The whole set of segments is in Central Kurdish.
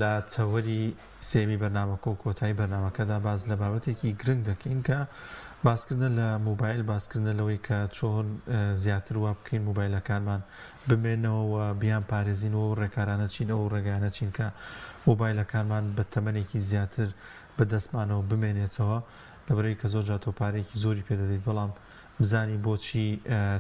لە چاوەری سێمی بەرنامەکە و کۆتایی بەرنامەکەدا باز لە بابەتێکی گرنگ دەکەین کە باسکردن لە موبایل، باسکردن لەوەی کە چۆن زیاتر وا بکەین موبایلەکانمان بمێنەوە بیان پارێزینەوە و ڕێکارانە چین ئەو ڕێگانە چین کە موبایلەکانمان بە تەمەنێکی زیاتر بەدەستمانەوە بمێنێتەوە لەبەرەوەی کە زۆر جار تۆ پارێکی زۆری پێدەدەیت بەڵام بزانی بۆچی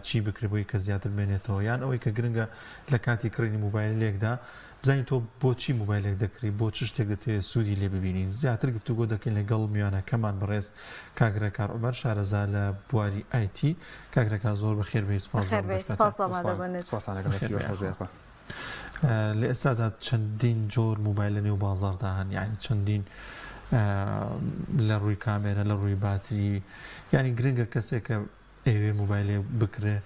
چی بکرێبووی کە زیاتر بمێنێتەوە یان ئەوەی کە گرنگە لە کاتی کڕینی موبایلێکدا بزانین تۆ بۆچی موبایلێک دەکری بۆ چ شتێک دەتوێت سوودی لێ ببینین زیاتر گفتوگۆ دەکەین لەگەڵ میوانەکەمان بەڕێز کاگرەکار عومەر شارەزا لە بواری ئایتی کاگرەکە زۆر بەخێر بێ لە ئێستادا چەندین جۆر موبایل لە نێو بازاڕدا هەن یعنی چەندین لە ڕووی کامێرە لە ڕووی باتری ینی گرنگە کەسێکە ئەوێ موبایلێ بکرێ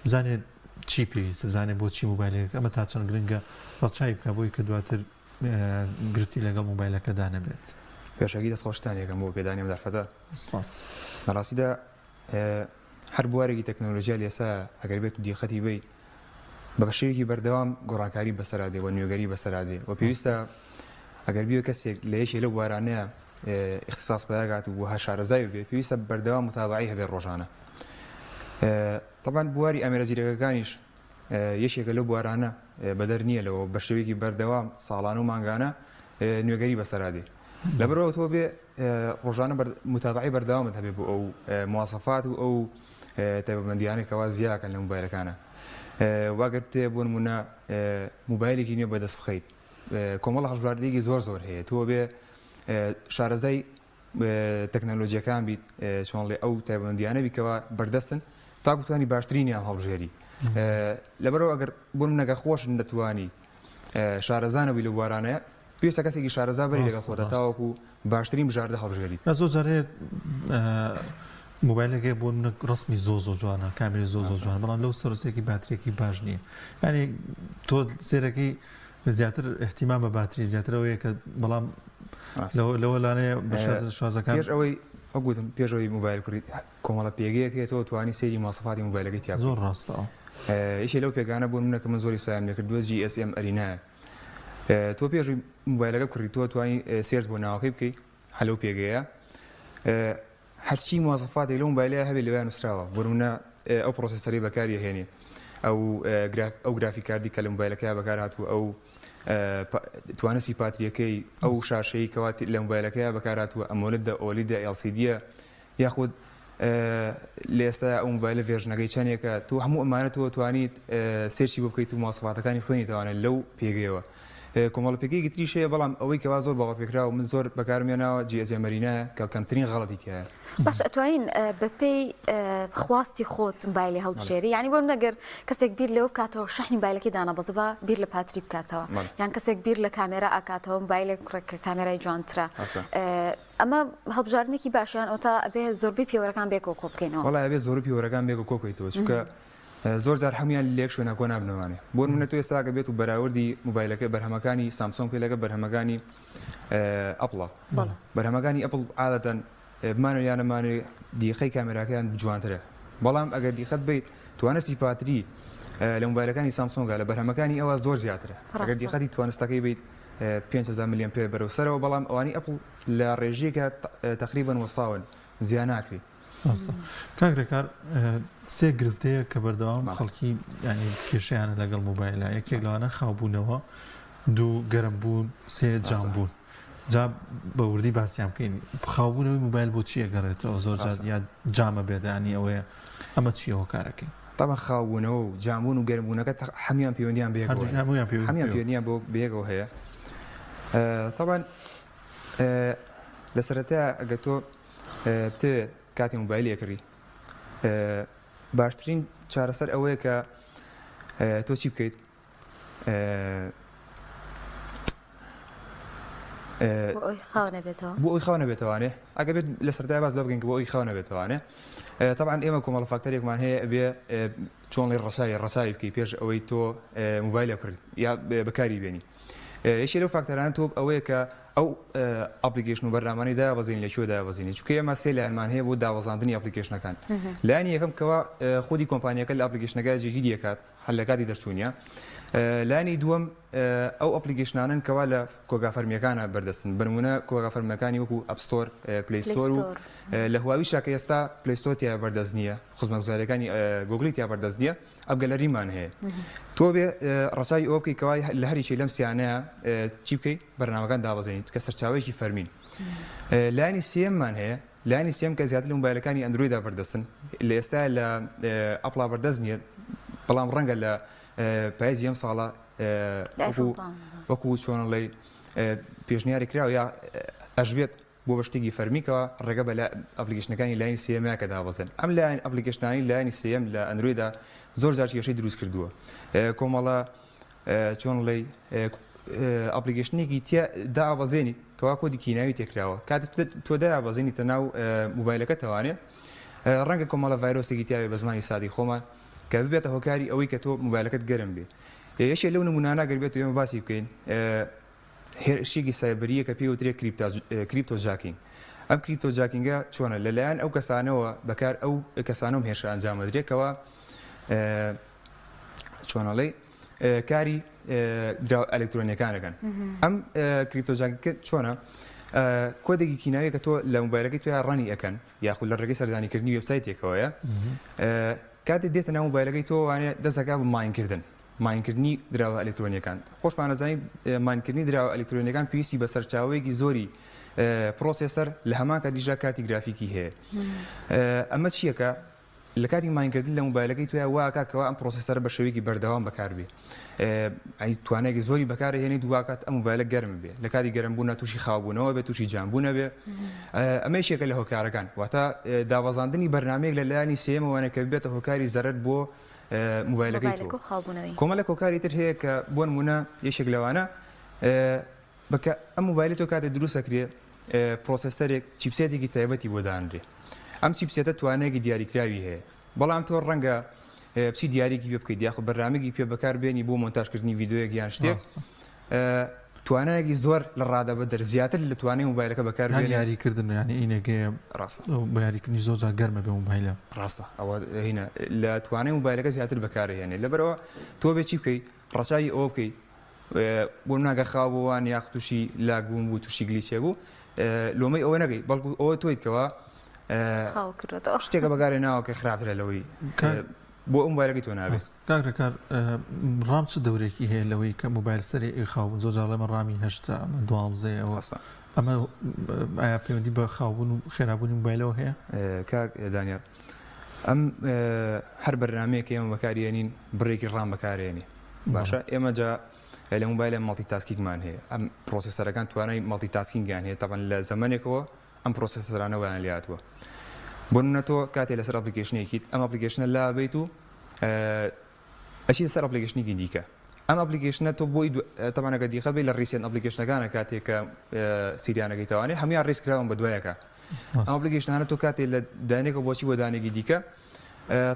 بزانێت چی پێویستە بزانێت بۆچی موبایلێک ئەمە تا چەند گرنگە ڕەچای بکە بۆی کە دواتر گرتی لەگەڵ موبایلەکەدا نەبێت پێشەکی دەستخۆشتانێکم بۆ پێدانیم دەرفەتە لەڕاستیدا هەر بوارێکی تەکنۆلۆژیا لێسا ئەگەر بێت و دیخەتی بی بە شێوەیەکی بەردەوام گۆڕانکاری بەسەرادێ و نوێگەری بەسەرادێ و پێویستە ئەگەر بیوە کەسێک لە یەکێ لەو بوارانەیە اختصاص پێداگات و هە شارەزای بێ پێویستە بەردەوام متابعی هەبێت ڕۆژانە طبعا بواری ئامێرەزیرەکەەکانیش یەکێکە لەو بوارانە بەدەر نییە لەوە بە شێوەیەکی بەردەوام ساڵان و مانگانە نوێگەری بەسەرادێ لەبەرەوە تۆ بێ ڕۆژانە متابعی بەردەوامت هەبێ بۆ ئەو مواسەفات و ئەو تایبەتمەندیانێکەوە زیاکەن لە موبایلەکانە واگەر تێ بۆ نمونە موبایلێکی نوێ بەدەست بخەیت کۆمەڵ هەژواردەیەکی زۆر هەیە تۆ بێ شارەزای تەکنۆلۆژیەکان بیت چۆن لێ ئەو تایبەتمەندیانە بیکەوە بەردەستن تا بتوانی باشترینیان هەڵبژێری لەبەرەوە ئەگەر بۆ نەگە خۆشن دەتوانی شارەزانەوەی لە بوارانەیە پێویستە کەسێکی شارەزا بەری لەگەڵ خۆتە تاوەکو باشترین بژاردە هەڵبژێریت زۆر جارێت موبایلەکە بۆ ڕستمی زۆ جوانە کامێرە زۆ جوان بەڵام لەو سەرۆسێکی باترێکی باش نییە ینی تۆ سێرەکەی زیاتر احتیمام بە باتری زیاترەوەیە کە بەڵام لەوە لانەیە شازەکان پێش ئەوەی ئەگوتم پێشەوەی موبایل کڕیت کۆمەڵە پێگەیەکێت تۆ توانی سێری ماسەفاتی موبایلەکەی تیا زۆر ڕاستەوە یەکێ لەو پێگانە بۆ منە کە من زۆری سایم لێکردووە GSM ئەرینایە تۆ پێشی موبایلەکە کڕیت تۆ توانی سێرچ بۆ ناوەکەی بکەیت هەلەو پێگەیە هەرچی مواسەفاتی لەو موبایلەیە هەبێت لەوێ نووسراوە بۆ نمونە ئەو پرۆسەسەری بەکاری هێنێ ئەو گرافیک کاردی کە لە موبایلەکەی بەکار هاتووە ئەو توانەسی پاتریەکەی ئەو شاشەی کەواتی لە موبایلەکەی بەکار هاتووە ئەمۆلدە ئۆلیدە LCDە یاخود لە ئێستا ئەو موبایلە ڤێژنەکەی چەندێکە تۆ هەموو ئەمانە تۆ توانیت سێرچی بۆ بکەیت و مواصفاتەکانی خوێنیتەوانێت لەو پێگەیەوە کۆمەڵە پێگەیەکی تریشەیە بەڵام ئەوەی کەوا زۆر بەڵا پێکرا و من زۆر بەکارمێناوە GSM ئەرینایە کە کەمترین غەڵەتی تایە باش ئەتوانین بەپێی خواستی خۆت موبایلی هەڵبژێری یعنی بۆ نەگەر کەسێک بیر لەوە بکاتەوە شەحنی موبایلەکەی دانەبەزبە بیر لە پاتری بکاتەوە یان کەسێک بیر لە کامێرا ئاکاتەوە موبایلێک کە کامێرای جوانترە ئەمە هەڵبژاردنێکی باشیان ئەو تا ئەبێ زۆربەی پێوەرەکان بێکەوە کۆ بکەینەوە وەڵای ئەبێ زۆر پێوەرەکان بێکەوە کۆ بکەیتەوە چونکە زۆر جار هەمویان لێک شوێنە کۆ نابنەوانێ بۆ نمونە تۆ ئێستا کە بێت و بەراوردی موبایلەکە بەرهەمەکانی سامسۆنگ پێ لەگە بەرهەمەکانی ئەپڵە بەرهەمەکانی ئەپڵ عادەتەن بمانە یانەمانێ دیخەی کامێراکەیان جوانترە بەڵام ئەگەر دیخەت بیت توانستی پاتری لە موبایلەکانی سامسۆنگە لە بەرهەمەکانی ئەوە زۆر زیاترە ئەگەر دیخەتی توانستەکەی بیت 500 میلیۆن پێ بەرەوسەرەوە بەڵام ئەوانی ئەپڵ لە ڕێژەیەکە تقریباً وەساون زیان ناکری کاگرێکار سێ گرفتەیە کە بەردەوام خەڵکی ینی کێشەیانە لەگەڵ موبایلە یەکێک لەوانە خاوبوونەوە دوو گەرمبوون سێ جامبوون جا بە وردی باسییان بکەین خاوبوونەوەی موبایل بۆ چیە گەڕێتەوە زۆر یا جامە بێدانی ئەوەیە ئەمە چیەوە کارەکەی تاما خاوبوونەوە و جامبوون و گەرمبوونەکە هەمیان پەیوەندیان هەمیان پەیوەندیان بۆ بەیەکەوە هەیە طبعا لە سەرەتایە ئەگەر تۆ بتێ کاتی موبایلی ئەکڕی باشترین چارەسەر ئەوەیە کە تۆ چی بکەیت بۆ ئەوی خاو نەبێتوانێ ئەگە بێت لە سەرەتای باز بکەین کە بۆ ئەوی خاو نەبێتوانێ طبعا ئێمە کۆمەڵە فاکتەرێکمان هەیە ئەبێ چۆن لێ ڕسایی بکەی پێش ئەوەی تۆ موبایل بکڕیت یا بەکاری بێنی یەکێ لەو فاکتەران تۆ ئەوەیە کە ئەو ئەپلیکیشن و بەرنامانەی دابەزین لەکوێ دابەزینی چونکە ئێمە سێ لایەنمان هەیە بۆ داوەزاندنی ئەپلیکیشنەکان لایەنی یەکەم کەوا خودی کۆمپانیەکە لە ئەپلیکیشنەکە جێگیری دەکات هەل لە کاتی دەرچوونیە لانی دووەم ئەو ئەپلیکیشنانن کەوا لە کۆگا فەرمیەکانە بەردەستن بنمونە کۆگا فەرمیەکانی وەکو ئەپستۆر پلیستۆر و لە هواوی شاکە ئێستا پلیستۆتیا بەردەست نییە خزمەتگوزاریەکانی گوگڵی تیا بەردەست نییە ئەم گەلەریمان هەیە تۆ بێ ڕسایی ئەو بکەی کەوای لە هەریکی لەم سیانەیە چی بکەیت بەرنامەکان دابەزێنیت کە سەرچاوەیەکی فەرمین لانی سێممان هەیە لانی سێم کە زیاتر لە مۆبایلەکانی ئەندرویدا بەردەستن لە ئێستا لە ئەپڵا بەردەست نییە بەڵام ڕەنگە لە پاییزی ئەم ساڵە وەکو چۆنڵی پێشنیاری کراوە یا ئەژبێت بۆ بە شتێکی فەرمیکەوە ڕێگە بە ئەپلیکیشنەکانی لایانی سێمەیە کە دابەزێن ئەم لایەن ئەپلیکیشنانی لایانی سێم لە ئەندرویدا زۆر جار کێشەی دروست کردووە کۆمەڵە چۆنڵی ئەپلیکیشنێکی دابەزێنیت کەوا کۆدی کیناوی تێکراوە کاتێک تۆ دابەزێنیتە ناو مۆبایلەکە توانێت ڕەنگە کۆمەڵە ڤایرۆسێکی تیاوێ بە زمانی سادی خۆمان کە ببێتە هۆکاری ئەوەی کە تۆ مۆبایلەکەت گەرم بێ یەکێک لەو نمونانە گەر بێت ئێمە باسی بکەین هێرشێکی سایبەریە کە پێوترێ کریپتۆ جاکینگ ئەم کریپتۆ جاکینگە چۆنە لەلایەن ئەو کەسانەوە بەکار ئەو کەسانەوە هێرشە ئەنجامەدرێتەوە چۆنەڵێ کاری دراو ئەلکترۆنیەکانەکەن ئەم کریپتۆ جاکینگە چۆنە کۆدێکی کیناوی کە تۆ لە مۆبایلەکەی توی ڕانی ئەەکەن یاخود لە ڕێگەی سەردانیکردنی وێبسایتێکەوەیە کاتێک دێتە ناو مۆبایلەکەی تۆ وانێ دەستەکە بە ماینکردن ماینکردنی دراوە ئەلکترۆنیەکان خۆشمان نەزانین ماینکردنی دراوە ئەلکترۆنیەکان پێویستی بە سەرچاوەیەکی زۆری پرۆسێسەر لە هەمان کە دیژا کارتی گرافیکی هەیە ئەمە چیەکە لە کاتی ماینکردن لە مۆبایلەکەی توی واکەکەەوە ئەم پرۆسێسەر بە شێوەیەکی بەردەوام بەکاربێ توانێکی زۆری بەکارهێنیت دوواکات ئەم مۆبایلە گەرم بێ لە کاتی گەرمبوونە تووشی خاوبوونەوە بێ تووشی جانبوونە بێ ئەمە یەکێکە لە هۆکارەکان واتە دابەزاندنی بەرنامەیەک لە لایانی سێمەوەنە کە بێتە هۆکاری زەرەر بۆ مۆبایلەکەی تۆ کۆمەڵە هۆکاری تر هەیە کە بۆ نمونە یەکێک لەوانە بەکە ئەم مۆبایلی تۆ کاتێک دروستەکرێ پرۆسەسەرێک چیپسێتێکی تایبەتی بۆ دانرێ ئەم چیپسێتە توانەیەکی دیاریکراوی هەیە بەڵام تۆ ڕەنگە بچی دیارێکی پێ بکەیت یاخود بەرنامێکی پێ بەکاربێنی بۆ مۆنتاژکردنی ڤیدیۆیەک یان شتێک توانایەکی زۆر لە ڕادەبە دەرزیاتر لە توانای مۆبایلەکە بەکاربێنی یاریکردن ینی ئینێگەیە ڕاستە یاریکردنی زۆر جار گەرمە بێ مۆبایلە ڕاستە ئەوە هینە لە توانای مۆبایلەکە زیاتر بەکارهێنێ لەبەرەوە تۆ بێ چی بکەیت ڕەچاوی ئەوە بکەیت بۆ ناگە خاوەوان یاخ تووشی لاگبوون بوو تووشی گلیچێ بوو لۆمەی ئەوە نەگەی بەڵکو ئەوە تۆیتکەوە شتێکە بەگارێ ناوە کە خراپترە لەوەی بۆ ئەو مۆبایلەکەی تۆ نابێت کاکرەکار ڕام چ دەورێکی هەیە لەوەی کە مۆبایل سەری ئێخاوبوون زۆر جار لەمە ڕامی هەشتا ئەمە دوانزەیەوە ئەمە ئایا پەیوەندی بە خاوبوون و خێرابوونی مۆبایلەوە هەیە کاک دانیار ئەم هەر بەرنامەیەک ئێمە بەکارهێنین بڕێکی ڕام بەکارهێنی باشە ئێمە جا لە مۆبایلە ماڵتی تاسکینگمان هەیە ئەم پرۆسێسەرەکان توانای ماڵتی تاسکینگیان هەیە تاوان لە زەمانێکەوە ئەم پرۆسێسەرانەوەیان لاتوە بۆ نمونە تۆ کاتێ لەسەر ئەپلیکیشنێکیت ئەم ئەپلیکیشنە لا بێت و ئەچی لەسەر ئەپلیکیشنێکی دیکە ئەم ئەپلیکیشنە تۆ بۆی تەمانەکە دیخە بێت لە ڕیسێن ئەپلیکیشنەکانە کاتێککە سیریانەکەی تاوانێت هەمویان ڕێزکراون بە دوایەکە ئەم ئەپلیکیشنانە تۆ کاتێ لە دانێکە بۆچی بۆ دانێکی دیکە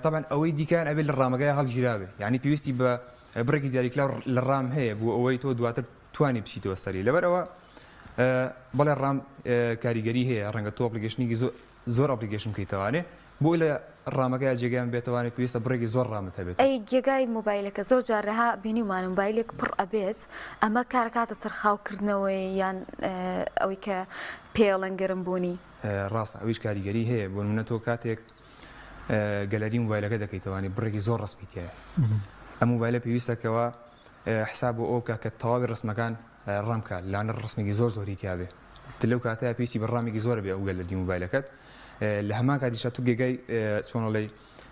طبعا ئەوەی دیکان ئەبێت لە ڕامەکەی هەڵگیراوێ یعنی پێویستی بە بڕێکی دیاریکراو لە ڕام هەیە بۆ ئەوەی تۆ دواتر توانی بچیتەوە سەری لەبەرەوە بەڵێ ڕام کاریگەری هەیە ڕەنگە تۆ ئەپلیکیشنێکی زۆر ئەپلیکیشن بکەیتەوانێ بۆ لە ڕامەکەی جێگەیان بێتەوانێت پێویستە بڕێکی زۆر ڕامت هەبێت ئەی جێگای مۆبایلەکە زۆر جارەها بینیمان مۆبایلێک پڕ ئەبێت ئەمە کارکاتە سەرخاوکردنەوەی یان ئەوەی کە پێڵەن گەرم بوونی ڕاستە ئەویش کاریگەری هەیە بۆ منە تۆ کاتێک گەلەری مۆبایلەکە دەکەیتەوانی بڕێکی زۆر ڕسمیتیایە ئەم مۆبایلە پێویستەکەەوە حساب بۆ ئەو کە تەواوی ڕسمەکان ڕامکە لاانە ڕسمێکی زۆر زۆری تیاابێ لەو کاتەیە پێویستی بەڕامێکی زۆر بێ ئەو گەلەری مۆبایلەکەت لە هەمان کاتیشە تو گێگای چۆنەڵی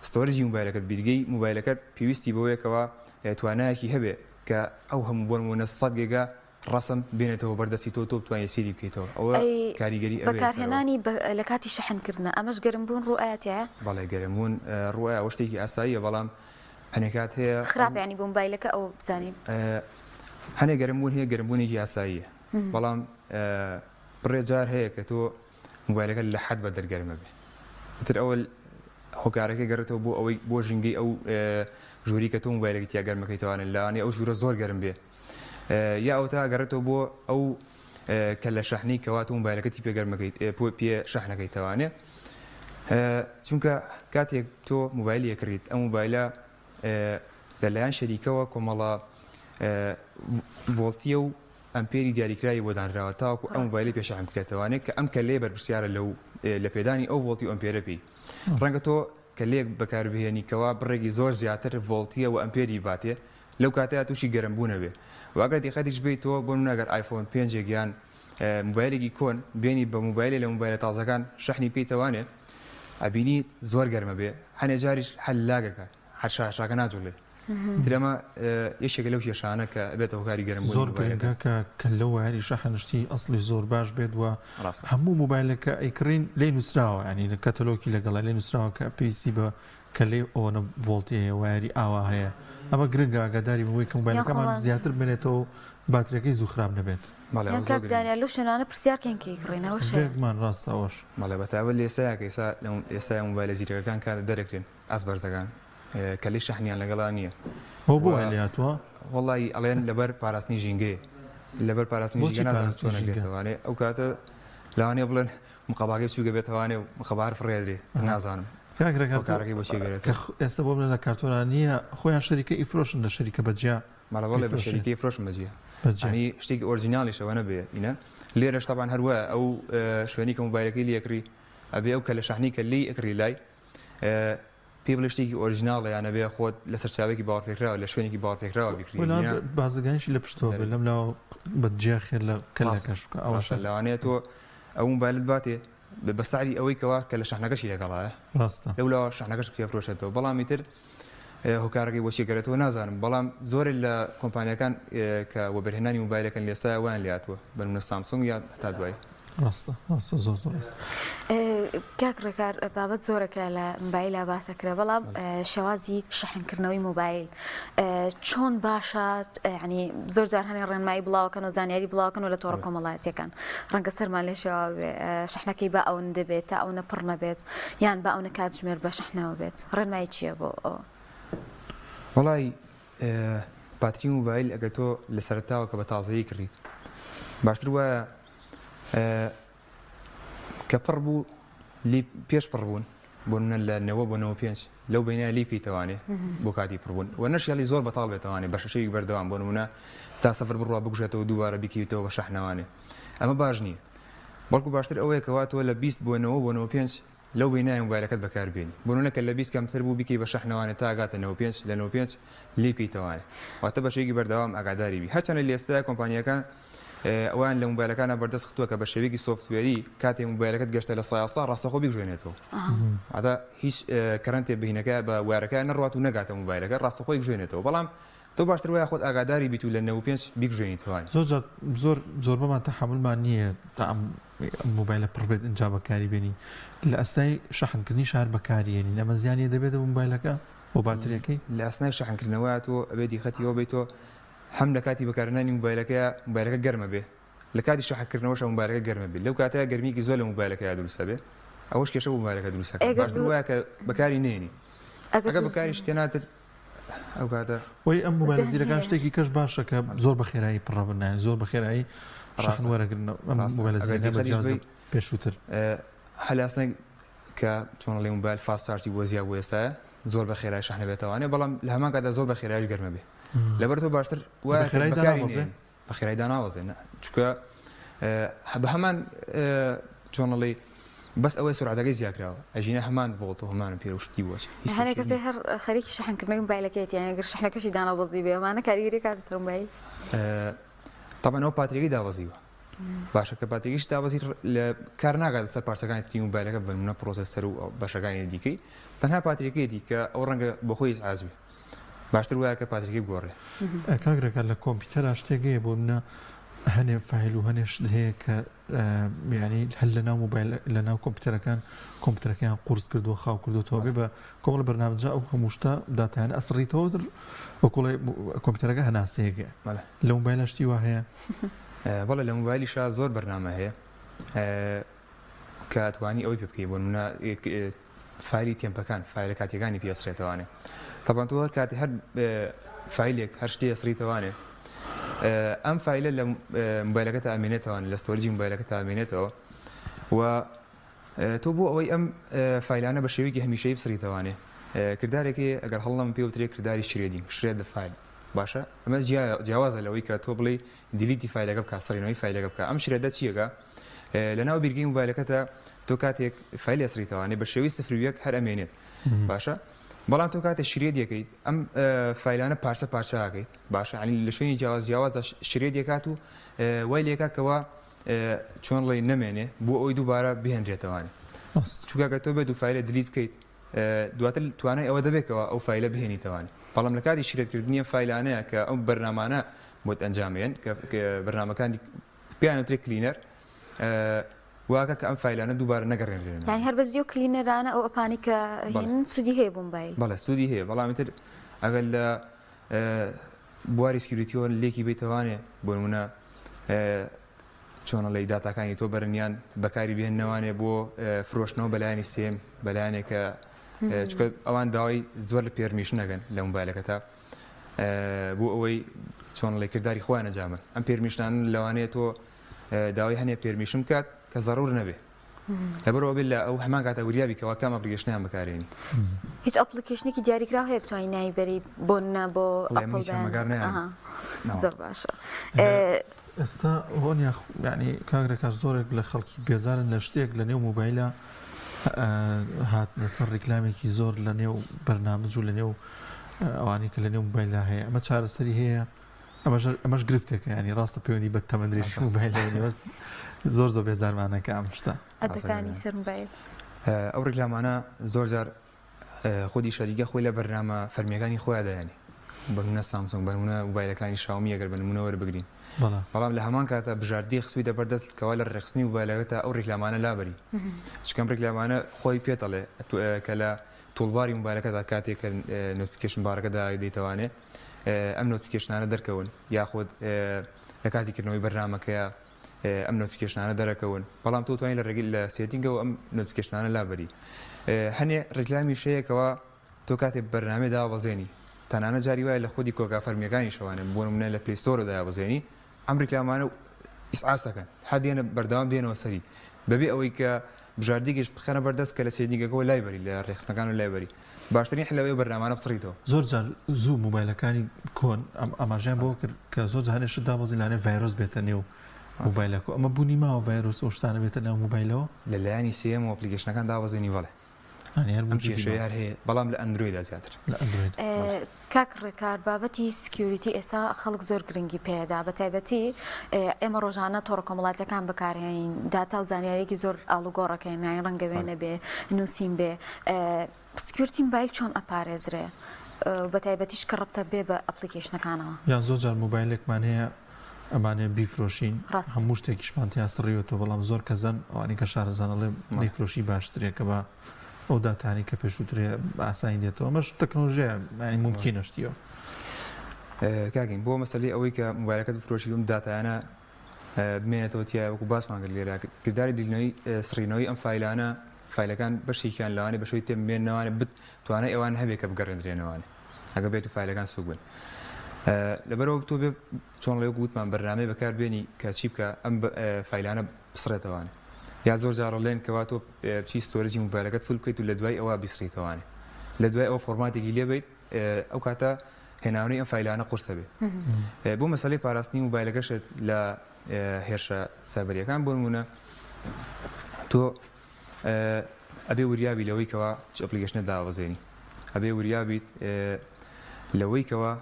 ستۆرجی مۆبایلەکەت بیرگەی مۆبایلەکەت پێویستی بەوەیەکەوە توانایەکی هەبێ کە ئەو هەموو بۆنمونە 100 گێگا ڕسم بێنێتەوە بەردەستی تۆ توانانی سێری بکەیتەوە ئەوە کاریگەری بەکارهێنانی لە کاتی شەحنکردنە ئەمەش گەرمبوون ڕوئایەتە بەڵێ گەرمبوون ڕوایە ئەوە شتێکی ئاساییە بەڵام هەنێکات هەیە خراپیانی بۆ مۆبایلەکە ئەو بزانین هەنێک گەرمبوون هەیە گەرمبوونێکی ئاساییە بەڵام بڕێجار هەیە کە تۆ مۆبایلەکە لە حەد بە دەرگەرمە بێ تر ئەوە هۆکارەکە گەڕێتەوە بۆ ئەوەی بۆ ژنگی ئەو ژووری کە تۆ مۆبایلەکەی تیا گەرمەکەیتوانن لەوانێ ئەو ژوورە زۆر گەرم بێ یا ئەو تا گەڕێتەوە بۆ ئەو کە لە شەحنەی کەواتە مۆبایلەکەتی پێگەرمەکەیت پێ شەحنەکەی تەوانێ چونکە کاتێک تۆ مۆبایلی یەکڕیت ئەم مۆبایلە لەلایەن شەریکەوە کۆمەڵە ڤۆڵتیە و ئەمپێری دیاریکراوی بۆ دانراوە تاوەکو ئەم مۆبایلی پێشەحن بکرێتەوانێت کە ئەم کەلەیە بەرپرسیارە لە پێدانی ئەو ڤۆڵتی و ئەمپێرە پێی ڕەنگە تۆ کەلەیەک بەکاربهێنیکەوە بڕێکی زۆر زیاتر ڤۆڵتیە و ئەمپێری باتێ لەو کاتەیە تووشی گەرمبوونە بێ واگە دیقەتیش بێت تۆ بۆ نەگەر ئایفۆن 5 یان موبایلێکی کۆن بێنی بە موبایلی لە موبایلە تازەکان شەحنی بکەیتەوانێ ئەبینی زۆر گەرمە بێ هەنێ جاریش هەل لاگەکە هەر شاکە ناجوڵێ درەمە یەکێکە لەو کێشانە کە بێتەوە کاری گەرمبوون زۆر گرنگە کە لەو واری شەحنشتی ئەسڵی زۆر باش بێت وە هەموو موبایلەکە ئەیکڕین لێ نووسراوە ینی لە کەتەلۆکی لەگەڵا لێ نووسراوە کە پێویستی بە کە لێ ئەوەنە ڤۆڵتی واری ئاوا هەیە ئەمە گرنگە ئاگاداری بەوەی کە موبایلەکەمان زیاتر بنێتەوە باتریەکەی زوو خراپ نەبێت دانیا لەو شوێنانە پرسیارکێنکی کڕینەوە شێکمان ڕاستە ئەوەش مەڵێ بەتاوە لێسایەکە ئێستا موبایلە زیرەکەکان کار دەرەکرێن ئاس بەرزەکان کە لێ شەحنیان لەگەڵا نییە بۆ هاتووە وڵی ئەڵێن لەبەر پاراستنی ژینگەیە لەبەر پاراستنی ژینگە نازان چۆن نەگرێتوانێ ئەو کاتە لەوانێ بڵێن مقاباگەی چوو گەبێتوانێ و مخەبار فڕێدرێ نازانم کارەکەی بۆ چێگەرێت ئێستا بۆ لە کارتۆران نییە خۆیان شەریکە ئیفرۆشن لە شەریکە بەجیا مەڵەوەڵێ بە شەریکەی فرۆشم بەجیە ینی شتێکی ئۆرجینالیشەوە نەبێ ئینە لێرەش تەبان هەروە ئەو شوێنی کە موبایلەکەی لێکری ئەبێ ئەو کە لە شەحنی کە لی ئەکری لای پێ بڵێ شتێکی ئۆرجیناڵە یانە بێ خۆت لەسەر چاوێکی باوەڕپێکراوە لە شوێنی باوەڕپێکراوە بیکری بازرگانیشی لە پشتۆ لەم لاوە بەجیا خێر لە کەلەکەش بکە ئەوەش لەوانەیە تۆ ئەو موبایلت باتێ بە سعری ئەوەی کەوا کە لە شەحنەکەشی لەگەڵایە ڕاستە لەولا شەحنەکەش پێفرۆشێتەوە بەڵامی تر هۆکارەکەی بۆ چێگەرێتەوە نازانم بەڵام زۆر لە کۆمپانیەکان کە وەبەرهێنانی موبایلەکەن لێسا وان لاتوە بەنمونە سامسونگ یان تا دوای ڕاستە زۆر ڕاست کاک ڕێکار بابەت زۆرەکە لە موبایلە باسەکرا بەڵام شێوازی شەحنکردنەوەی موبایل چۆن باشە ینی زۆر جار هەنێ ڕێنمایی بڵاوکەن و زانیاری بڵاوکەن و لە تۆڕە کۆمەڵایەتیەکان ڕەنگە سەرمان لێشەوە شەحنەکەی بە ئەوەن دەبێت تا ئەوە پڕ نەبێت یان بە ئەوە کاتژمێر بە شەحنەوە بێت ڕێنمایی چییە بۆ ئەوە وڵی باتری موبایل ئەگە تۆ لە سەرتاوە کە بە تازایی کڕیت باشتر وایە کە پڕ بوو پێش پڕبوون بۆ منە لە 9 بۆ 95 لەو بینە لی پێیتەوانێ بۆ کاتی پڕبوون و نەشیالی زۆر بەتاڵ بێتەوانێ بە شەشەیەک بەردەوام بۆ نمونە تا سەفر بڕوا بگوژێتەوە دووبارە بیکەویتەوە بە شەحنەوانێ ئەمە باش نییە بەڵکو باشتر ئەوەیە کەوا تۆ لە 20 بۆ 9 بۆ 95 لەو بینای موبایلەکەت بەکاربێنی بۆ نمونە کە لە 20 کەمتر بوو بیکەی بە شەحنەوانێ تا ئاگاتە 95 لە 95 لی پێیتەوانێ واتە بەشێکی بەردەوام ئاگاداری بی هەرچەندە لێستا کۆمپانیەکان ئەوان لە موبایلەکانە بەردەست خستووە کە بە شێوەیەکی سۆفتوێری کاتێ موبایلەکەت گەشتە لە سایاسا ڕاستەخۆ بیگوێنێتەوە ئادا هیچ کەرەنتێ بهینەکە بە وارەکە نەڕات و نەگاتە موبایلەکە ڕاستەخۆی بگوێنێتەوە بەڵام تۆ باشتر وایە خۆت ئاگاداری بیت و لە 95 بیگوێنیتەوە زۆر بەمان تەحملمان نییە تا ئەم موبایلە پڕبێت ئەنجا بەکاری بێنی لە ئەستای شەحنکردنی شار بەکارێنی ئەمە زیانی دەبێتە موبایلەکە بۆ باتریەکەی لە ئەسنای شەحنکردنەوە تۆ ئەبێتی خەتیەوە بێتۆ هەم لە کاتی بەکارهێنانی موبایلەکە گەرمە بێ لە کاتی شەحنکردنەوەش موبایلەکە گەرمە بێت لەو کاتەیە گەرمیکی زۆر لە موبایلەکە دروستە بێت ئەوەش کێشە بۆ موبایلەکە دروستەکە باشتر وایە کە بەکاری نێنی ئەگەر بەکاریش تێناتر ئەو کاتە وەی ئەم موبایلە زیرەکان شتێکی کەش باشە کە زۆر بە خێرایی پڕابنان زۆر بە خێرایی شەحن وەرەگرن ئەم موبایلە زیرەکان پێشووتر هەلاسنێک کە چۆن لێ موبایل فاست چارجی بۆ زیاد بۆ ئێستاە زۆر بە خێرای شەحنە بێتەوانێ بەڵام لە هەمان کاتدا زۆر بە خێرایش گەرمە بێ لەبەر تۆ باشتر بە خێرایدا ناوەزێن چکە بە هەمان چۆنڵی بەس ئەوەی سرعتەکەی زیاکراوە ئەژینە هەمان ڤۆڵت و هەمان پێوشتی وەچ هەنێ کەسێ هەر خەریکی شەحنکردنەوەی موبایلەکەیت یان ئەگەر شەحنەکەشی داناوەزی بێ ئەمانە کاریگەری کاتە سەر موبایل تەبەن ئەو پاتریەکەی داوەزیوە باشە کە پاتێکیش داوەزی لە کار ناگات سەر پارچەکانی تری موبایلەکە بە نمونە پرۆسەسەر و بەشەکانی دیکەی تەنها پاتریەکەیەتی کە ئەو ڕەنگە بەخۆی ئازبێ باشتر وایە کە پاتریەکەی گۆڕێ کاگرەکە لە کۆمپیوتەرا شتێکەیە بۆ منە هەنێ فایل و هەنێ شت هەیە کە ینی هەل لە ناو موبایل لە ناو کۆمپیوتەرەکان قورس کردووە خاو کردوەوە بێ بە کۆمەڵ بەرنامجا ئەو هەموو شتە داتایانە ئەسڕیتەوە وەکوڵی کۆمپیوتەرەکە هەناسەیەکە لە موبایلە شتی وا هەیە بەڵێ لە موبایلیشا زۆر بەرنامە هەیە کە ئەتوانی ئەوەی پێ بکەی بۆ نمونە فایلی تێمپەکان فایلە کاتیەکانی پێسرێتەوانێ تەبان تۆ هەر کاتی هەر فایلێک هەر شتێ ئەسڕیتەوانێ ئەم فایلە لە موبایلەکەت ئامێنێتەوە لە ستۆرجی موبایلەکەت ئامێنێتەوە و تۆ بۆ ئەوەی ئەم فایلانە بە شێوەیەکی هەمیشەیی بسڕیتەوانێ کردارێکی ئەگەر هەڵام پێ وترێ کردداری شرێدی شرێت فایل باشە ئەمە جیاوازە لەوەی کە تۆ بڵێ دیلیتی فایلەکە بکە سەرینەوەی فایلەکە بکە ئەم شرێدە چیەکە لەناو بیرگەی موبایلەکەتە تۆ کاتێک فایل ئەسریتەوانێ بە شێوەی 0 هەر ئەمێنێت باشە بەڵام تۆ کاتە شرێت یەکەیت ئەم فایلانە پارچە پارچاکەیت باشە علی لە شوێنی جیاوازە شرێت یەکات و وای لێکەکەوە چۆن ڵێ نەمێنێ بۆ ئەوی دووبارە بهێنرێتەوانێ چووکە تۆ بێت و فایلە دلیت بکەیت دواتر توانای ئەوە دەبێتەوە ئەو فایلە بهێنیتەوانی بەڵام لە کاتی شرێتکردنیە فایلانەیە کە ئەو بەرنامانە بۆت ئەنجامێن کە بەرنامەکانی پیانوترێک کلینەر واکە کە ئەم فایلانە دووبارە نەگەڕێنرێن یعنی هەر بەزیۆ کلینەرانە ئەو ئەپانی کە هێنن سوودی هەیە بۆ موبایل بەڵێ سوودی هەیە بەڵامی تر ئەگەر لە بواری سکیوریتیەوە لێکی بێتەوانێ بۆ نمونە چۆنە لەی داتاکانی تۆ بەرنیان بەکاری بهێننەوانێ بۆ فرۆشتنەوە بەلایانی سێم بەلایەنێکە چکە ئەوان داوای زۆر لە پێرمیشن نەگەن لە موبایلەکەتا بۆ ئەوەی چۆن لێ کردداری خۆیان نەجامن ئەم پێرمیشتان لەوانەیە تۆ داوای هەنێ پێرمیشم کات کە زەڕور نەبێ لەبەرەوە بێت لە ئەو هەمان کاتە وریابی کەوا کام ئەپلیکیشنیان بەکارێنی هیچ ئەپلیکیشنێکی دیاریکرا هەیە بتوانین نایبەری بۆ زۆر باشە ئێستا هۆنیا ینی کاگرێکار زۆرێک لە خەڵکی بێزارن لە شتێک لە نێو موبایلە هات لەسەر ڕیکلامێکی زۆر لە نێو بەرنامج و لە نێو ئەوانی کە لە نێو موبایلدا هەیە ئەمە چارەسەری هەیە ئەمەش گرفتێکە ینی ڕاستە پەیوەندی بە تەمەندریش موبایلەوە بەس زۆر بێزارمانەکە ئەم شتە ئەدەکانی سەر موبایل ئەو ڕیکلامانە زۆر جار خودی شەریکە خۆی لە بەرنامە فەرمیەکانی خۆیان دەیانی بەنمونە سامسۆنگ بەنمونە موبایلەکانی شاومی ئەگەر بەنمونە وەربگرین بەڵام لە هەمان کاتە بژاردی خسووی دەبەردەست کەوا لە ڕێخستنی موبایلەکەتە ئەو ڕیکلامانە لابەری چکەم ڕیکلامانە خۆی پێتەڵێ کە لە تۆڵباری موبایلەکەدا کاتێک کە نۆتیفیکیشن بارەکەدا دەیتەوانێ ئەم نۆتیفیکیشنانە دەرکەون یاخود لە کاتیکردنەوەی بەرنامەکەیە ئەم نۆتیفیکیشنانە دەرەکەون بەڵام تۆ توانین لە ڕێگەی لە سێتینگەوە ئەم نۆتیفیکیشنانە لابەری هەنێ ڕیکلامی شەیەکەوە تۆ کاتێک بەرنامێ داوەزێنی تەنانە جاری وایە لە خودی کۆگا فەرمیەکانی شەوانە بۆ نمونە لە پلی ستۆرە دایابەزێنی ئەم ڕیکلامانە ئیسعاس دەکەن هەدێنە بەردەوام دێنەوە سەری بەبێ ئەوەی کە بژاردیگەشت بخەنە بەردەست کە لە سێتینگەکەەوە لایبەری لە ڕێخستنەکان و لایبەری باشترین حلەوەی بەرنامانە بسڕیتەوە زۆر جار زوو موبایلەکانی کۆن ئەماژیان بۆ کرد کە زۆر هەنێشت دابەزی لانێ ڤایرۆس بێتە نێو موبایلەکە ئەمە بوونی ماوە ڤایرۆس ئەو شتانە بێتە ناو موبایلەوە لەلایانی سێم و ئەپلیکیشنەکان دابەزێنی بەڵێ ئەم کێشەیە هەر هەیە بەڵام لە ئەندرویدا زیاتر لە ئەندروید کاک ڕێکار بابەتی سکیوریتی ئێستا خەڵک زۆر گرنگی پێدا بە تایبەتی ئێمە ڕۆژانە تۆڕە کۆمەڵاتەکان بەکارهێنین داتا و زانیاریێکی زۆر ئاڵوگۆڕەکەین ناین ڕەنگە بێنە بێ نووسین بێ سکیوریتی موبایل چۆن ئەپارێزرێ بە تایبەتیش کە ڕەبتە بێ بە ئەپلیکیشنەکانەوە یان زۆر جار موبایلێکمان هەیە ئەمانێ بیفرۆشین هەموو شتێکیشمان تیا سڕیوەوە بەڵام زۆر کەزان ئەوانی کە شارەزانەڵێ بیفرۆشی باشترێکە بە ئەو داتانی کە پێشووترێ ئاسایی دێتەوە ئەمەش تەکنۆلۆژیە ینی ممکنە شتیەوە کاگەین بۆ مەسەلەی ئەوەی کە موبایلەکەت بفرۆشی بم داتایانە بمێنێتەوە تیا وەکو باسمان کرد لێرە کردداری دیلنەوەی سڕینەوەی ئەم فایلانە فایلەکان بەشێکیان لەوانێ بەشەوەی تێمێننەوانێ توانای ئەوان هەبێت کە بگەڕێنرێنەوەوانێ ئەگە بێت و فایلەکان سوق بن لەبەرەوە تۆ بێ چۆن لێ گوتمان بەرنامەی بەکاربێنی کە چی بکە ئەم فایلانە بسڕێتەوانێ یا زۆر جارڕڵێن کەوا تۆ بچی ستۆرەجی موبایلەکەت فول بکەیت و لە دوای ئەوە بیسڕیتەوانێ لە دوای ئەو فۆرماتێکی لێبیت ئەو کاتە هێناونەی ئەم فایلانە قورسە بێت بۆ مەسەلەی پاراستنی موبایلەکەشت لە هێرشە سایبەریەکان بۆ نمونە تۆ ئەبێ وریابی لەوەی کەوا چ ئەپلیکیشنە داوەزێنی ئەبێ وریابیت لەوەی کەوا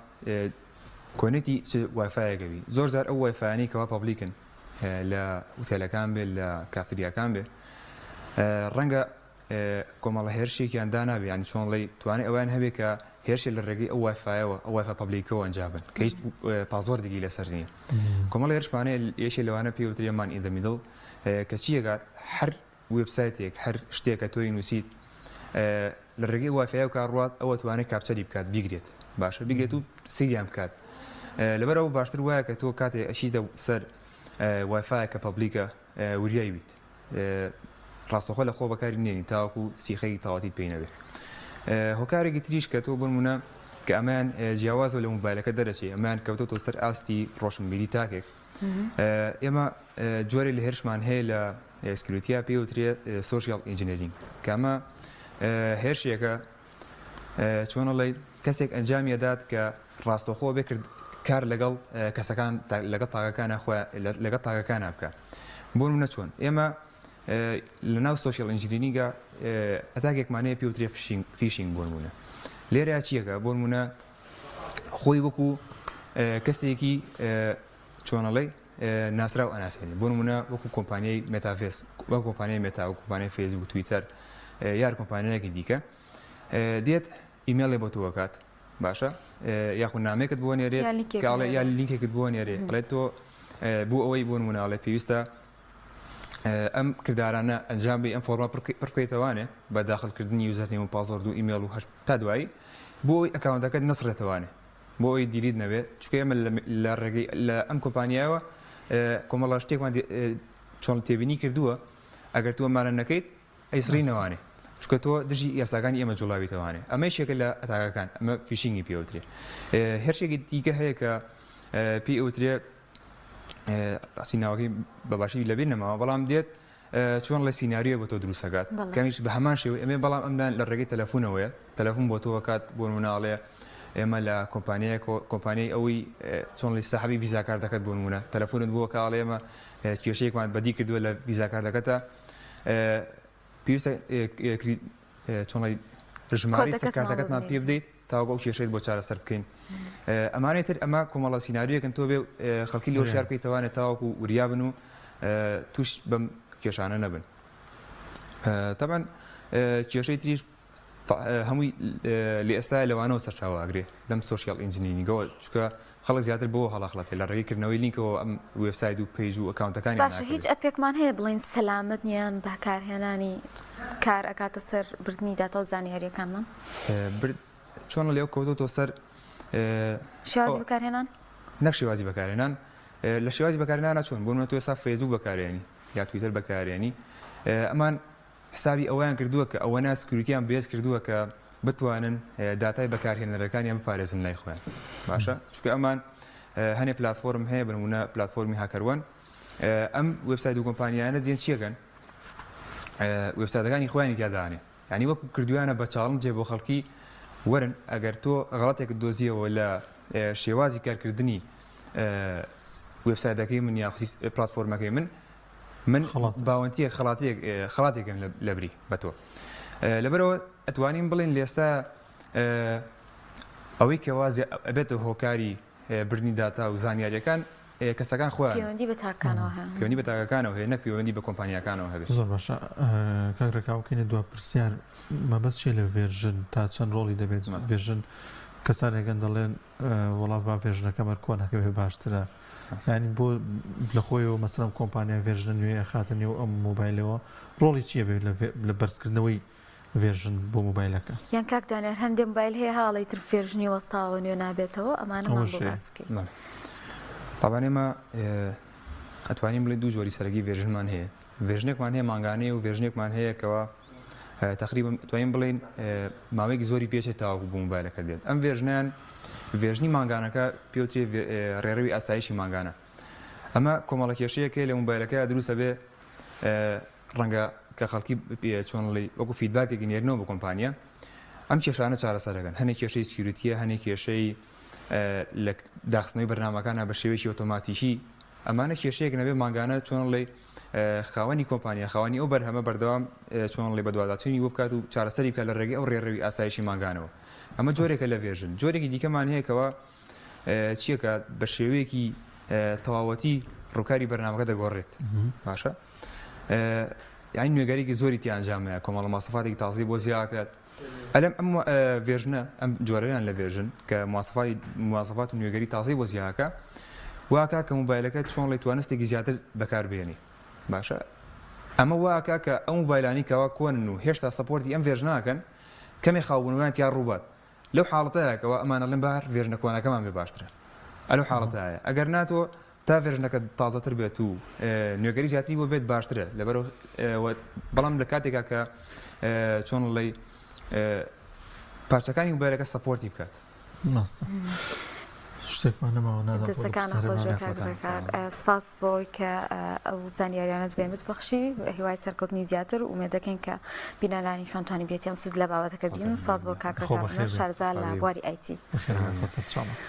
کۆنێتی چ وایفایەکەوی زۆر جار ئەو وایفایانی کەوا پابلیکن لە ئوتێلەکان بێت لە کافتریاکان بێ ڕەنگە کۆمەڵە هێرشێکیان دانابێ ینی چۆن ڵێ توانێت ئەویان هەبێت کە هێرشێ لە ڕێگەی ئەو وایفایەوە ئەو وایفا پابلیکەوە ئەنجابن کە هیچ پازۆردێکی لەسەر نییە کۆمەڵ هێرشمانەیە یەکێ لەوانە پێوترێمان ئیندەمیدڵ کە چیەکات هەر وێبسایتێک هەر شتێکە تۆی نووسیت لە ڕێگەی وایفایە و کارڕات ئەوە توانێت کاپچەری بکات بیگرێت باشە بیگرێت و سریان بکات لەبەرەوە باشتر وایە کە تۆ کاتێ ئەشیدە سەر وایفای کە پابلیکە وریایی بیت ڕاستەخۆ لە خۆ بەکاری نێنی تاوەکو سیخەی تاواتیت پێی نەبێت هۆکارێکی تریش کە تۆ بنمونە کە ئەمان جیاوازەوە لە موبایلەکە دەرەچێ ئەمان کەوتۆ سەر ئاستی ڕۆشنبیری تاکێک ئێمە جۆرە لە هێرشمان هەیە لە سکیوریتیا پێوترێت سۆشیال ئینجینەرینگ کە ئەمە هێرشێکە چۆنەڵێ کەسێک ئەنجامی دەدات کە ڕاستەوخۆ بکرد کار لەگەڵ کەسەکان لەگەڵ تاگەکانە بکە بۆ نمونە چۆن ئێمە لە ناو سۆشیال ئینجینیریگە ئەتاکێکمانەیە پێوترێ فیشینگ بۆ نمونە لێرە چیەکە بۆ نمونە خۆی وەکو کەسێکی چۆنەڵێ ناسراو ئەناسێنی بۆ نمونە وەکو کۆمپانیای مێتافێس وەکو کۆمپانیای مێتا و کۆمپانیای فێسبوک تویتەر یار کۆمپانیایەکی دیکە دێت ئیمێڵێ بۆ تۆکات باشە یاخود نامێکت بۆ نێرێت کاڵێ یا لینکێکت بۆ نێرێ بڵێت تۆ بۆ ئەوەی بۆ نمونەڵێ پێویستە ئەم کردارانە ئەنجامی ئەم فۆرما پڕکەیتەوانێ بە داخلکردنی یوزەرنیم و پاسوەرد و ئیمێڵ و تا دوایی بۆ ئەوی ئەکاونتەکەت نەسڕێتەوانێ بۆ ئەوی دیلیت نەبێت چکە ئێمە لە ڕێگەی لە ئەم کۆمپانیایەوە کۆمەڵە شتێکمان چۆن تێبینی کردووە ئەگەر تۆ مانە نەکەیت ئەیسڕینەوانێ چکە تۆ دژی یاساکانی ئێمە جوڵاویتەوانێ ئەمە شێکە لە ئەتاکەکان ئەمە فیشینگی پێوترێ هەرشێکی دیکە هەیە کە پێی ئەوترێ سیناوەکەی بەباشی لەبێ نەماوە بەڵام دێت چۆن لە سیناریۆ بۆ تۆ دروستەکات کەمیش بە هەمان شێوە ئەمێ بەڵام ئەمدان لە ڕێگەی تەلەفۆنەوەیە تەلەفۆن بۆ تۆکات بۆ مناڵێ ئێمە لە کۆمپانیای ئەوەی چۆن لە ساحبی ڤیزاکار دەکەت بۆ نمونە تەلەفۆنت بووە کاڵێ ئێمە کێشەیەکمان بەدی کردووە لە ڤیزاکار دەکەتە پێویستە چۆنڵی ژماری سەرکارتەکەتمان پێ بدەیت تاوەکو ئەو کێشەیت بۆ چارەسەر بکەین ئەمانەی تر ئەمە کۆمەڵە سیناریۆکن تۆ بێ خەڵکی لەوە شار بکەیتەوانێت تاوەکو وریا بن و توش بەم کێشانە نەبن تەبەن کێشەی تریش هەمووی لێ ئێستا لەوانەوە سەرچاوەگرێ لەم سۆشیال ئینجینیریگەوە چکە خەڵک زیاتر بۆ هەڵاخڵەتێ لە ڕێگەیکردنەوەی لینکەوە ئەم وێبسایت و پێیج و ئەکاونتەکانی باشە هیچ ئەپێکمان هەیە بڵین سەلامت نیان بەکارهێنانی کار ئەکاتە سەر بردننی داتا و زانیاریەکانمان چۆن لێو کەوتۆ سەر شێوازی بەکارهێنان نەک شێوازی بەکارهێنان لە شێوازی بەکارهێنانە چۆن بۆ منە تۆ ئێستا فێسبوک بەکارهێنی یا تویتەر بەکارهێنی ئەمان حسابی ئەویان کردووە کە ئەوە سکیوریتیان بێز کردووە کە بتوانن داتای بەکارهێنەرەکانیان بپارێزن لای خۆیان باشە چونکە ئەمان هەنێ پلتفۆرم هەیە بنمونە پلتفۆرمی هاکەروان ئەم وێبسایت و کۆمپانیانە دێن چیەکەن وێبسایتەکانی خۆیانی تیادانێ ینی وەکو کردویانە بە چاڵنجێ بۆ خەڵکی وەرن ئەگەر تۆ غەڵەتێکت دۆزیەوە لە شێوازی کارکردنی وێبسایتەکەی من یاخصی پلتفۆرمەکەی من باوەنتیە خڵاتێکم لە بری بە تۆ لەبەرەوە ئەتوانین بڵێن لێستا ئەوەی کەوازی ئەبێتە هۆکاری بردننی داتا و زانیاریەکان کەسەکان خۆیان پەیوەندی بە تاکانەوە هەیە پەیوەندی بە تاکەکانەوە هەیە نەک پەیوەندی بە کۆمپانیەکانەوە هەبێت زۆر باشە کاکڕێکاوکەینە دوا پرسیار مەبەست چێ لە ڤێرژن تا چەند ڕۆڵی دەبێت ڤێرژن کەسانێکەن دەڵێن وەڵاف با ڤێرژنەکەمەر کۆنەکەوێ باشترە ینی بۆ لە خۆیەوە مەسەڵەن کۆمپانیا ڤێرژنە نوێ خاتە نێو ئەم مۆبایلەوە ڕۆڵی چییە بێت لە بەرزکردنەوەی ڤێرژن بۆ مۆبایلەکە یان کاکدانێر هەندێک مۆبایل هەیە حاڵی تر ڤێرژنی وەستاوە نوێ نابێتەوە ئەمانەمان بۆ باس بکەین طبعاً ئێمە ئەتوانین بڵێ دوو جۆری سەرەکی ڤێرژنمان هەیە ڤێرژنێکمان هەیە مانگانەیە و ڤێرژنێکمان هەیە کەەوە تقریبا توانین بڵێن ماوەیەکی زۆری پێچێت تاوەکو بۆ مۆبایلەکە دێت ئەم ڤێرژنیان ڤێرژنی مانگانەکە پێوترێ ڕێڕەوی ئاسایشی مانگانە ئەمە کۆمەڵە کێشەیەکە لە مۆبایلەکە دروستە بێ ڕەنگە کە خەڵکی چۆنڵی وەکو فیدباکێکی نێرنەوە بە کۆمپانیا ئەم کێشانە چارەسەرەکەن هەنێک کێشەی سکیوریتیە هەنێک کێشەی لە داخستنەوەی بەرنامەکانە بە شێوەیەکی ئۆتۆماتیکی ئەمانە کێشەیەک نەبێ مانگانە چۆنڵێ خاوەنی کۆمپانیا خاوەنی ئەو بەرهەمە بەردەوام چۆنڵێ بە دوواداچوونی بۆ بکات و چارەسەری بکات لە ڕێگەی ئەو ڕێڕەوی ئاسایشی مانگانەوە ئەمە جۆرێکە لە ڤێرژن جۆرێکی دیکەمان هەیەکەوە چیەکە بە شێوەیەکی تەواوەتی ڕووکاری بەرنامەکە دەگۆڕێت باشە یانی نوێگەرێکی زۆری تیانجامەیە کۆمەڵە ماسەفاتێکی تازی بۆ زیاکات ئەلەم ئەم ڤێرژنە ئەم جۆرەیان لە ڤێرژن کە مواسەفات و نوێگەری تازی بۆ زیاکە واکە کە مۆبایلەکە چۆن لێ توانستێکی زیاتر بەکاربێنی باشە ئەمە واکە کە ئەم مۆبایلانی کەوا کۆنن و هێشتا سەپۆرتی ئەم ڤێرژناکەن کەمێ خاوبوونەوەیان تیان ڕووبات لەو حاڵەتەیەکەوە ئەمانە لەم بار ڤێرژنە کۆنەکەمان بێ باشترە ئەلەو حاڵەتایە ئەگەر ناتۆ تا ڤێرژنەکە تازەتر بێت و نوێگەری زیاتری بۆ بێت باشترە لەبەرەوە بەڵام لە کاتێکا کە چۆن لەی پارچەکانی مۆبایلەکە سەپۆرتی بکات شتێکمان نەماوە نادام دەستەکانە خۆش کار سپاس بۆی کە ئەو زانیاریانت بێمت بەخشی هیوای سەرکەوتنی زیاتر و مێدەکەین کە بینەلانی شوانتوانی بێتیان سوود لە بابەتەکە بین سپاس بۆ کاکە شارزا لە بواری ئایتی.